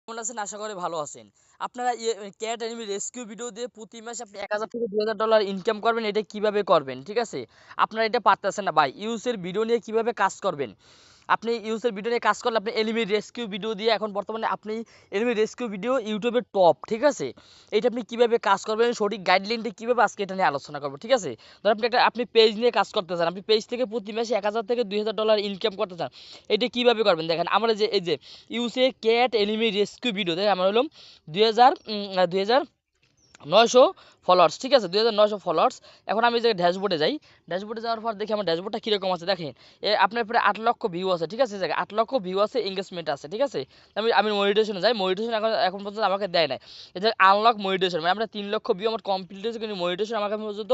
কেমন আছেন? আশা করি ভালো আছেন। আপনারা ক্যাট অ্যানিমি রেস্কিউ ভিডিও দিয়ে প্রতি মাসে আপনি ১,০০০ থেকে $২,০০০ ইনকাম করবেন, এটা কিভাবে করবেন? ঠিক আছে? আপনারা এটা পারতেছেন না ভাই। ইউসের ভিডিও নিয়ে কিভাবে কাজ করবেন? আপনি ইউসের ভিডিও নিয়ে কাজ করলে আপনি এনিমি রেস্কিউ ভিডিও দিয়ে এখন বর্তমানে আপনি এনিমি রেস্কিউ ভিডিও ইউটিউবের টপ, ঠিক আছে? এইটা আপনি কিভাবে কাজ করবেন, সঠিক গাইডলাইনটা কিভাবে, আজকে এটা নিয়ে আলোচনা করব, ঠিক আছে? ধরেন আপনি পেজ নিয়ে কাজ করতে চান, আপনি পেজ থেকে প্রতি মাসে ১,০০০ থেকে $২,০০০ ইনকাম করতে চান। এটা কিভাবে করবেন দেখেন, আমরা যে এই যে ইউসে ক্যাট এনিমি রেস্কিউ ভিডিও দেখেন, আমার হলো ২,৯০০ ফলোয়ার্স, ঠিক আছে? ২,৯০০ ফলোয়ার্স। এখন আমি যে ড্যাশবোর্ডে যাই, ড্যাশবোর্ডে যাওয়ার পর দেখি আমার ড্যাশবোর্ডটা কীরকম আছে দেখেন। আপনার প্রায় ৮ লক্ষ ভিউ আছে, ঠিক আছে? ৮ লক্ষ ভিউ আছে, এঙ্গেজমেন্ট আছে, ঠিক আছে? আমি আমি মনিটাইজেশনে যাই, মনিটাইজেশন এখন এখন পর্যন্ত আমাকে দেয় নাই। এই যে আনলক মনিটাইজেশন, মানে আমরা ৩ লক্ষ ভিউ আমার কমপ্লিট হয়েছে, কিন্তু মনিটাইজেশন আমাকে এখন পর্যন্ত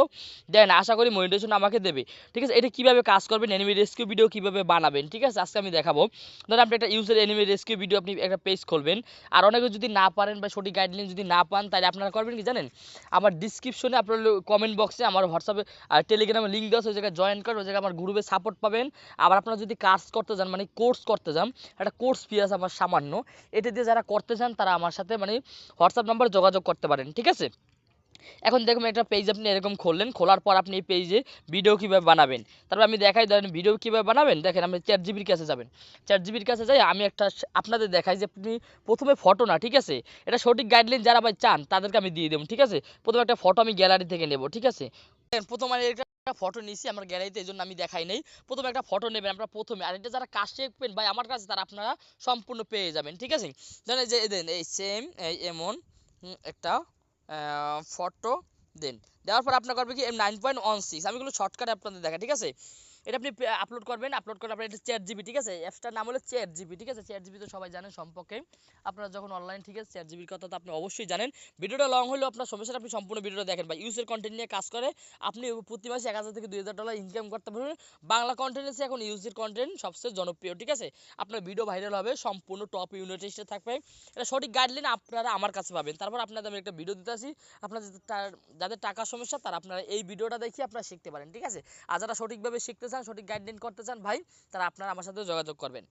দেয় না। আশা করি মনিটাইজেশন আমাকে দেবে, ঠিক আছে? এটা কীভাবে কাজ করবেন, এনিমি রেস্কিউ ভিডিও কীভাবে বানাবেন, ঠিক আছে? আজকে আমি দেখাবো। ধরেন আপনি একটা ইউজের এনিমি রেস্কিউ ভিডিও আপনি একটা পেজ খুলবেন, আর অনেকে যদি না পারেন বা সঠিক গাইডলাইন যদি না পান, তাহলে আপনারা করবেন কি জানেন? আমার ডিসক্রিপশনে আপনার কমেন্ট বক্সে আমার হোয়াটসঅ্যাপে আর টেলিগ্রামে লিঙ্ক দেওয়া আছে, ওই জায়গায় জয়েন করেন, ওই জায়গায় আমার গ্রুপে সাপোর্ট পাবেন। আবার আপনারা যদি কাজ করতে যান, মানে কোর্স করতে যান, একটা কোর্স ফি আছে আমার সামান্য, এটা দিয়ে যারা করতে চান তারা আমার সাথে মানে হোয়াটসঅ্যাপ নাম্বার যোগাযোগ করতে পারেন, ঠিক আছে? এখন দেখুন একটা পেজ আপনি এরকম খুললেন, খোলার পর আপনি এই পেজে ভিডিও কীভাবে বানাবেন, তারপর আমি দেখাই, ধরেন ভিডিও কীভাবে বানাবেন দেখেন। আপনি চ্যাট জিবির কাছে যাবেন, চ্যাট জিবির কাছে যাই আমি একটা আপনাদের দেখাই যে আপনি প্রথমে ফটো না, ঠিক আছে? এটা সঠিক গাইডলাইন যারা ভাই চান তাদেরকে আমি দিয়ে দেবো, ঠিক আছে? প্রথমে একটা ফটো আমি গ্যালারি থেকে নেব, ঠিক আছে? প্রথম আমি একটা ফটো নিছি আমার গ্যালারিতে, এই জন্য আমি দেখাই নেই। প্রথমে একটা ফটো নেবেন আপনারা প্রথমে, আর এটা যারা কাজ শিখবেন ভাই আমার কাছে, তারা আপনারা সম্পূর্ণ পেয়ে যাবেন, ঠিক আছে? ধরেন এই যে দেন এই সেম এই এমন একটা ফটো দেন। দেওয়ার পর আপনার করবে কি 9.16, আমি এগুলো শর্টকাটে আপনাদের দেখা, ঠিক আছে? এটা আপনি আপলোড করবেন, আপলোড করে আপনার এটা চ্যাট জিবি, ঠিক আছে? অ্যাপসটার নাম হলো চ্যাট জিবি, ঠিক আছে? চ্যাট জিবি তো সবাই জানেন সম্পর্কে, আপনারা যখন অনলাইন, ঠিক আছে? চ্যাট জিবির কথা তো আপনি অবশ্যই জানেন। ভিডিওটা লং হলেও আপনার সমস্যা, আপনি সম্পূর্ণ ভিডিওটা দেখেন বা ইউজের কন্টেন্ট নিয়ে কাজ করে আপনি প্রতি মাসে ১,০০০ থেকে $২,০০০ ইনকাম করতে পারবেন। বাংলা কন্টেন্ট আছে এখন, ইউজের কন্টেন্ট সবচেয়ে জনপ্রিয়, ঠিক আছে? আপনার ভিডিও ভাইরাল হবে, সম্পূর্ণ টপ ইউনিটেস্টে থাকবে। এটা সঠিক গাইডলাইন আপনারা আমার কাছে পাবেন। তারপর আপনাদের আমি একটা ভিডিও দিতে আসি, আপনাদের যাদের টাকার সমস্যা তারা আপনারা এই ভিডিওটা দেখে আপনারা শিখতে পারেন, ঠিক আছে? আর যারা সঠিকভাবে শিখতে চান, সঠিক গাইডলাইন করতে চান ভাই, তারা আপনারা আমার সাথে যোগাযোগ করবেন।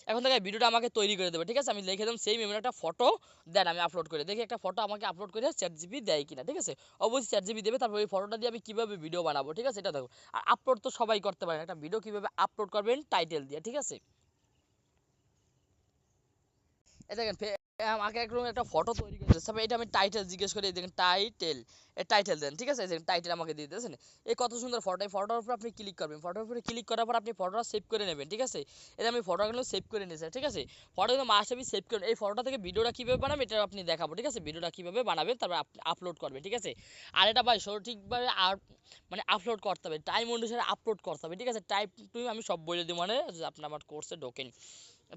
এখন থেকে ভিডিওটা আমাকে তৈরি করে দেবে, ঠিক আছে? আমি লিখে দিলাম সেম এমন একটা ফটো দেন, আমি আপলোড করে দেখি একটা ফটো আমাকে আপলোড করে চ্যাট জিবি দেয় কিনা, ঠিক আছে? অবশ্যই চ্যাট জিবি দেবে। তারপর ওই ফটোটা দিয়ে আমি কীভাবে ভিডিও বানাবো, ঠিক আছে? এটা দেখো। আর আপলোড তো সবাই করতে পারেন, একটা ভিডিও কীভাবে আপলোড করবেন টাইটেল দিয়ে, ঠিক আছে? এই দেখেন আমাকে একদম একটা ফটো তৈরি করে দিচ্ছে, এটা আমি টাইটেল জিজ্ঞেস করি, দেখেন টাইটেল, টাইটেল দেন, ঠিক আছে? এই টাইটেল আমাকে দিয়ে দিয়েছেন। এই কত সুন্দর ফটো, এই ফটোর উপর আপনি ক্লিক করবেন, ফটোর উপরে ক্লিক করার পর আপনি ফটোটা সেভ করে নেবেন, ঠিক আছে? এটা আমি ফটোগুলো সেভ করে নিয়েছি, ঠিক আছে? ফটো কিন্তু মাস্ট আমি সেভ করেন। এই ফটোটা থেকে ভিডিওটা কীভাবে বানাবেন এটা আপনি দেখাবো, ঠিক আছে? ভিডিওটা কীভাবে বানাবেন তারপর আপলোড করবেন, ঠিক আছে? আর এটা ভাই সঠিকভাবে আর মানে আপলোড করতে হবে, টাইম অনুসারে আপলোড করতে হবে, ঠিক আছে? টাইপ টু আমি সব বলে দিই, মানে আপনি আমার কোর্সে ঢোকেন,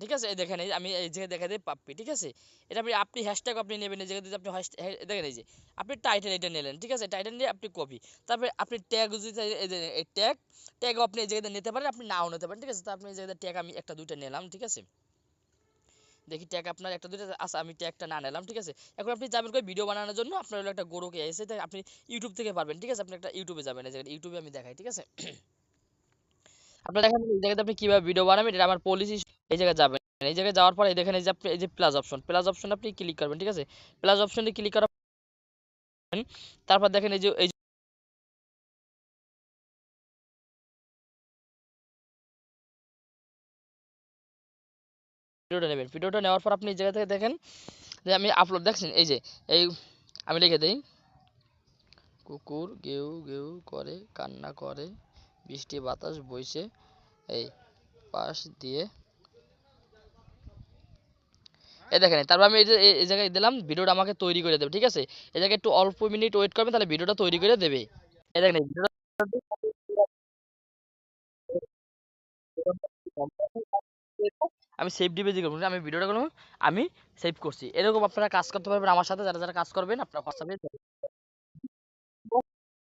ঠিক আছে? এই দেখেন আমি এই জায়গায় দেখা দিই পাপ্পি, ঠিক আছে? এটা আপনি হ্যাশট্যাগ আপনি নেবেন, এই জায়গাতে আপনি দেখেন এই যে আপনি টাইটেল এটা নিলেন, ঠিক আছে? টাইটেল নিয়ে আপনি কপি, তারপরে আপনি ট্যাগ যদি এই যে এই ট্যাগও আপনি এই জায়গাতে নিতে পারেন, আপনি নাও নিতে পারেন, ঠিক আছে? তো আপনি এই জায়গাতে ট্যাগ আমি একটা দুইটা নিলাম, ঠিক আছে? দেখি ট্যাগ আপনার একটা দুইটা আছে, আমি ট্যাগটা না নিলাম, ঠিক আছে? এখন আপনি যাবেন করে ভিডিও বানানোর জন্য, আপনার হলো একটা গরুকে এসে আপনি ইউটিউব থেকে পারবেন, ঠিক আছে? আপনি একটা ইউটিউবে যাবেন, এই জায়গায় ইউটিউবে আমি দেখাই, ঠিক আছে? আপনার দেখেন এই জায়গাতে আপনি কিভাবে ভিডিও বানাবেন, এটা আমার পলিসি। এই জায়গায় যাবেন, এই জায়গায় যাওয়ার পরে দেখেন এই যে আপনি এই যে প্লাস অপশন, প্লাস অপশন আপনি ক্লিক করবেন, ঠিক আছে? প্লাস অপশনে ক্লিক করার তারপর দেখেন এই যে ভিডিওটা নেবেন, ভিডিওটা নেওয়ার পর আপনি এই জায়গা থেকে দেখেন যে আমি আপলোড দেখছেন, এই যে এই আমি লিখে দিই, কুকুর গেউ গেউ করে কান্না করে, বৃষ্টি বাতাস বইছে এই পাশ দিয়ে, এই দেখেন। তারপর আমি এই জায়গায় দিলাম, ভিডিওটা আমাকে তৈরি করে দেবে, ঠিক আছে? এই জায়গায় একটু অল্প মিনিট ওয়েট করবেন, তাহলে ভিডিওটা তৈরি করে দেবে। এই দেখেন এই ভিডিওটা আমি সেভ ডিপে যে করবো, আমি ভিডিওটা করবো, আমি সেভ করছি। এরকম আপনারা কাজ করতে পারবেন আমার সাথে, যারা যারা কাজ করবেন আপনারা হোয়াটসঅ্যাপে